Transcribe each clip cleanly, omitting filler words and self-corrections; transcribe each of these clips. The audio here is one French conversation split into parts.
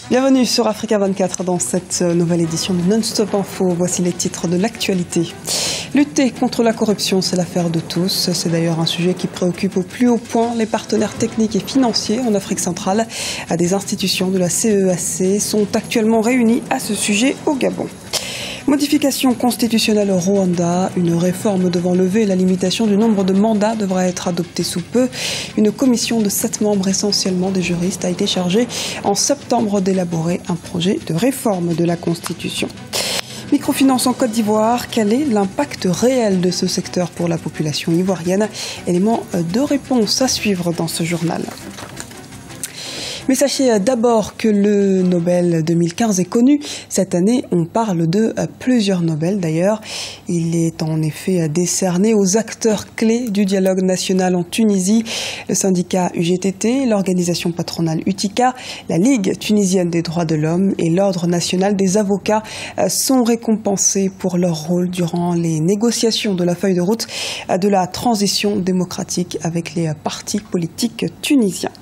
Bienvenue sur Africa 24 dans cette nouvelle édition de Non-Stop Info. Voici les titres de l'actualité. Lutter contre la corruption, c'est l'affaire de tous. C'est d'ailleurs un sujet qui préoccupe au plus haut point les partenaires techniques et financiers en Afrique centrale. Des institutions de la CEAC sont actuellement réunies à ce sujet au Gabon. Modification constitutionnelle au Rwanda, une réforme devant lever la limitation du nombre de mandats devra être adoptée sous peu. Une commission de 7 membres, essentiellement des juristes, a été chargée en septembre d'élaborer un projet de réforme de la Constitution. Microfinance en Côte d'Ivoire, quel est l'impact réel de ce secteur pour la population ivoirienne? Élément de réponse à suivre dans ce journal. Mais sachez d'abord que le Nobel 2015 est connu. Cette année, on parle de plusieurs Nobel d'ailleurs. Il est en effet décerné aux acteurs clés du dialogue national en Tunisie. Le syndicat UGTT, l'organisation patronale UTICA, la Ligue tunisienne des droits de l'homme et l'Ordre national des avocats sont récompensés pour leur rôle durant les négociations de la feuille de route de la transition démocratique avec les partis politiques tunisiens.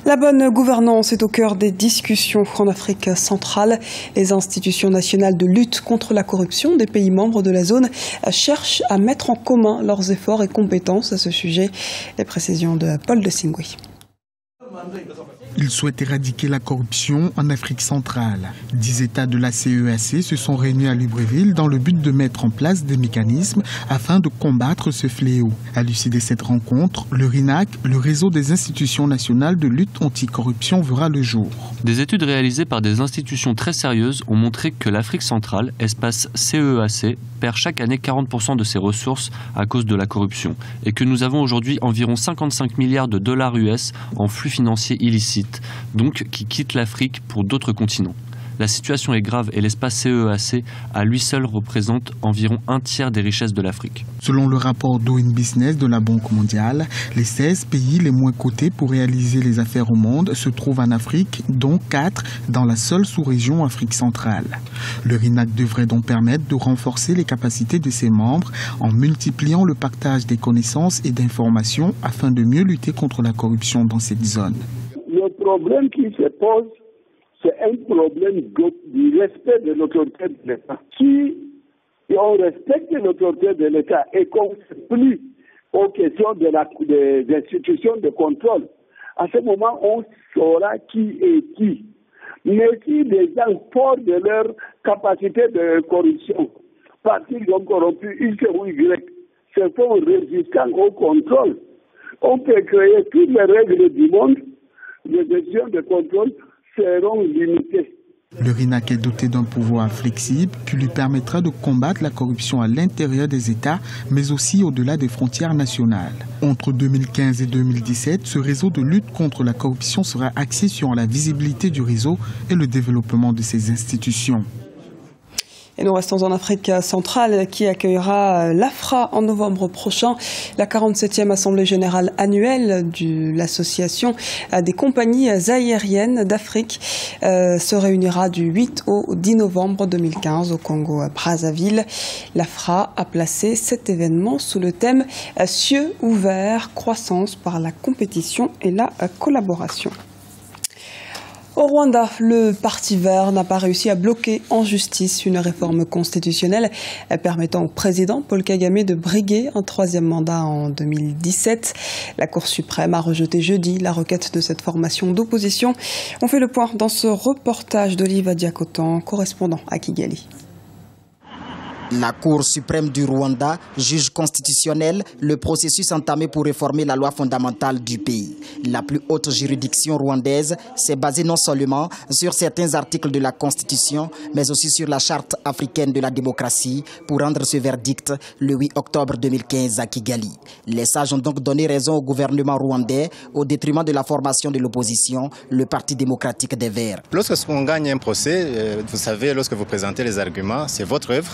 La bonne gouvernance est au cœur des discussions en Afrique centrale. Les institutions nationales de lutte contre la corruption des pays membres de la zone cherchent à mettre en commun leurs efforts et compétences à ce sujet. Les précisions de Paul de Singui. Il souhaite éradiquer la corruption en Afrique centrale. 10 États de la CEAC se sont réunis à Libreville dans le but de mettre en place des mécanismes afin de combattre ce fléau. À l'issue de cette rencontre, le RINAC, le réseau des institutions nationales de lutte anticorruption, verra le jour. Des études réalisées par des institutions très sérieuses ont montré que l'Afrique centrale, espace CEAC, perd chaque année 40% de ses ressources à cause de la corruption et que nous avons aujourd'hui environ 55 milliards de dollars US en flux financiers illicites, donc qui quittent l'Afrique pour d'autres continents. La situation est grave et l'espace CEAC à lui seul représente environ un tiers des richesses de l'Afrique. Selon le rapport Doing Business de la Banque mondiale, les 16 pays les moins cotés pour réaliser les affaires au monde se trouvent en Afrique, dont 4 dans la seule sous-région Afrique centrale. Le RINAC devrait donc permettre de renforcer les capacités de ses membres en multipliant le partage des connaissances et d'informations afin de mieux lutter contre la corruption dans cette zone. Le problème qui se pose, c'est un problème du respect de l'autorité de l'État. Si on respecte l'autorité de l'État et qu'on ne se plie aux questions des institutions de contrôle, à ce moment, on saura qui est qui. Mais si les gens forts de leur capacité de corruption, parce qu'ils ont corrompu X ou Y, se font résistants au contrôle, on peut créer toutes les règles du monde, les décisions de contrôle seront limitées. Le RINAC est doté d'un pouvoir flexible qui lui permettra de combattre la corruption à l'intérieur des États, mais aussi au-delà des frontières nationales. Entre 2015 et 2017, ce réseau de lutte contre la corruption sera axé sur la visibilité du réseau et le développement de ses institutions. Et nous restons en Afrique centrale qui accueillera l'AFRA en novembre prochain. La 47e Assemblée générale annuelle de l'Association des compagnies aériennes d'Afrique se réunira du 8 au 10 novembre 2015 au Congo-Brazzaville. L'AFRA a placé cet événement sous le thème « Cieux ouverts, croissance par la compétition et la collaboration ». Au Rwanda, le Parti vert n'a pas réussi à bloquer en justice une réforme constitutionnelle permettant au président Paul Kagame de briguer un 3e mandat en 2017. La Cour suprême a rejeté jeudi la requête de cette formation d'opposition. On fait le point dans ce reportage d'Olive Diakotan, correspondant à Kigali. La Cour suprême du Rwanda juge constitutionnel le processus entamé pour réformer la loi fondamentale du pays. La plus haute juridiction rwandaise s'est basée non seulement sur certains articles de la Constitution, mais aussi sur la Charte africaine de la démocratie pour rendre ce verdict le 8 octobre 2015 à Kigali. Les sages ont donc donné raison au gouvernement rwandais au détriment de la formation de l'opposition, le Parti démocratique des Verts. Lorsqu'on gagne un procès, vous savez, lorsque vous présentez les arguments, c'est votre œuvre.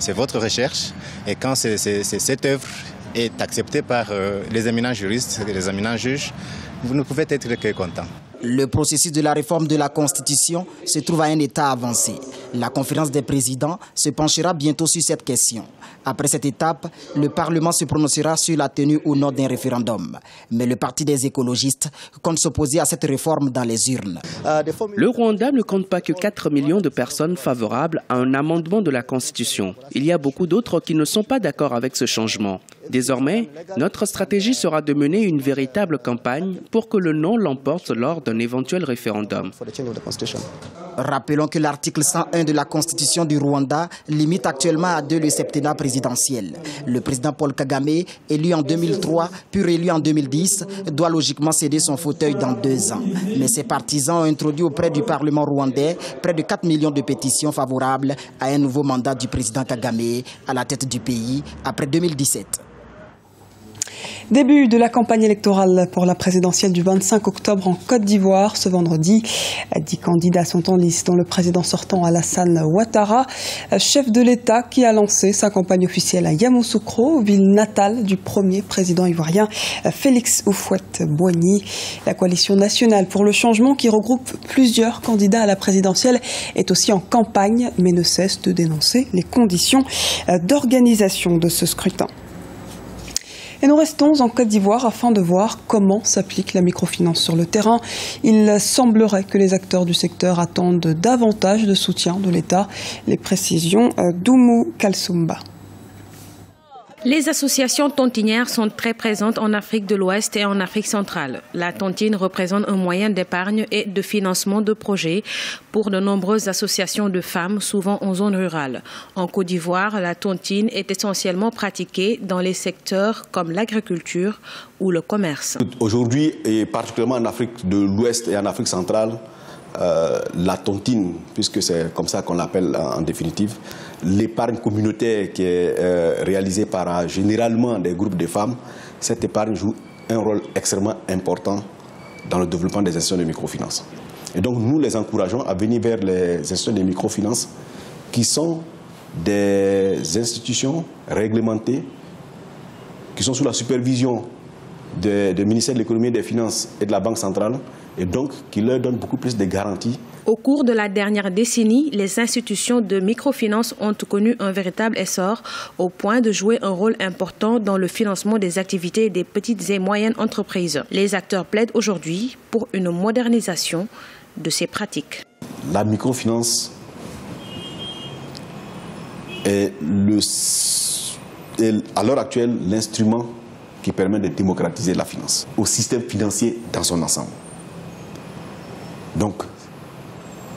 C'est votre recherche et quand cette œuvre est acceptée par les éminents juristes et les éminents juges, vous ne pouvez être que content. Le processus de la réforme de la Constitution se trouve à un état avancé. La conférence des présidents se penchera bientôt sur cette question. Après cette étape, le Parlement se prononcera sur la tenue ou non d'un référendum. Mais le Parti des écologistes compte s'opposer à cette réforme dans les urnes. Le Rwanda ne compte pas que 4 millions de personnes favorables à un amendement de la Constitution. Il y a beaucoup d'autres qui ne sont pas d'accord avec ce changement. Désormais, notre stratégie sera de mener une véritable campagne pour que le non l'emporte lors d'un éventuel référendum. Rappelons que l'article 101 de la Constitution du Rwanda limite actuellement à 2 le septennat présidentiel. Le président Paul Kagame, élu en 2003 puis réélu en 2010, doit logiquement céder son fauteuil dans 2 ans. Mais ses partisans ont introduit auprès du Parlement rwandais près de 4 millions de pétitions favorables à un nouveau mandat du président Kagame à la tête du pays après 2017. Début de la campagne électorale pour la présidentielle du 25 octobre en Côte d'Ivoire. Ce vendredi, 10 candidats sont en lice, dont le président sortant Alassane Ouattara, chef de l'État qui a lancé sa campagne officielle à Yamoussoukro, ville natale du premier président ivoirien Félix Houphouët-Boigny. La coalition nationale pour le changement, qui regroupe plusieurs candidats à la présidentielle, est aussi en campagne, mais ne cesse de dénoncer les conditions d'organisation de ce scrutin. Et nous restons en Côte d'Ivoire afin de voir comment s'applique la microfinance sur le terrain. Il semblerait que les acteurs du secteur attendent davantage de soutien de l'État. Les précisions d'Oumou Kalsoumba. Les associations tontinières sont très présentes en Afrique de l'Ouest et en Afrique centrale. La tontine représente un moyen d'épargne et de financement de projets pour de nombreuses associations de femmes, souvent en zone rurale. En Côte d'Ivoire, la tontine est essentiellement pratiquée dans les secteurs comme l'agriculture ou le commerce. Aujourd'hui, et particulièrement en Afrique de l'Ouest et en Afrique centrale, la tontine, puisque c'est comme ça qu'on l'appelle en définitive, l'épargne communautaire qui est réalisée par généralement des groupes de femmes, cette épargne joue un rôle extrêmement important dans le développement des institutions de microfinance. Et donc nous les encourageons à venir vers les institutions de microfinance qui sont des institutions réglementées, qui sont sous la supervision du ministère de l'économie et des finances et de la Banque centrale, et donc qui leur donne beaucoup plus de garanties. Au cours de la dernière décennie, les institutions de microfinance ont connu un véritable essor au point de jouer un rôle important dans le financement des activités des petites et moyennes entreprises. Les acteurs plaident aujourd'hui pour une modernisation de ces pratiques. La microfinance est à l'heure actuelle l'instrument qui permet de démocratiser la finance au système financier dans son ensemble. Donc,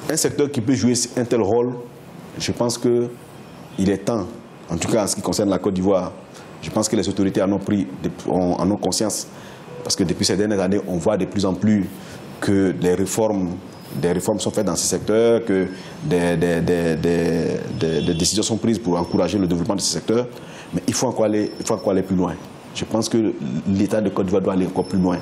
un secteur qui peut jouer un tel rôle, je pense qu'il est temps, en tout cas en ce qui concerne la Côte d'Ivoire, je pense que les autorités en ont conscience, parce que depuis ces dernières années, on voit de plus en plus que des réformes sont faites dans ce secteur, que des décisions sont prises pour encourager le développement de ce secteur, mais il faut encore aller plus loin. Je pense que l'État de Côte d'Ivoire doit aller encore plus loin,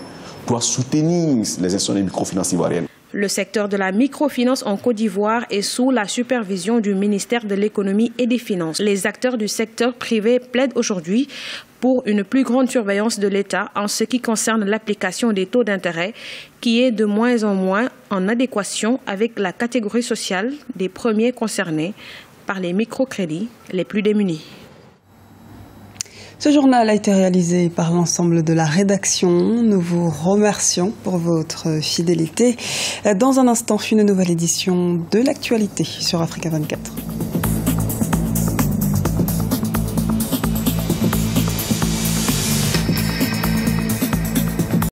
doit soutenir les institutions de microfinance ivoiriennes. Le secteur de la microfinance en Côte d'Ivoire est sous la supervision du ministère de l'économie et des finances. Les acteurs du secteur privé plaident aujourd'hui pour une plus grande surveillance de l'État en ce qui concerne l'application des taux d'intérêt qui est de moins en moins en adéquation avec la catégorie sociale des premiers concernés par les microcrédits les plus démunis. Ce journal a été réalisé par l'ensemble de la rédaction. Nous vous remercions pour votre fidélité. Dans un instant, une nouvelle édition de l'actualité sur Africa 24.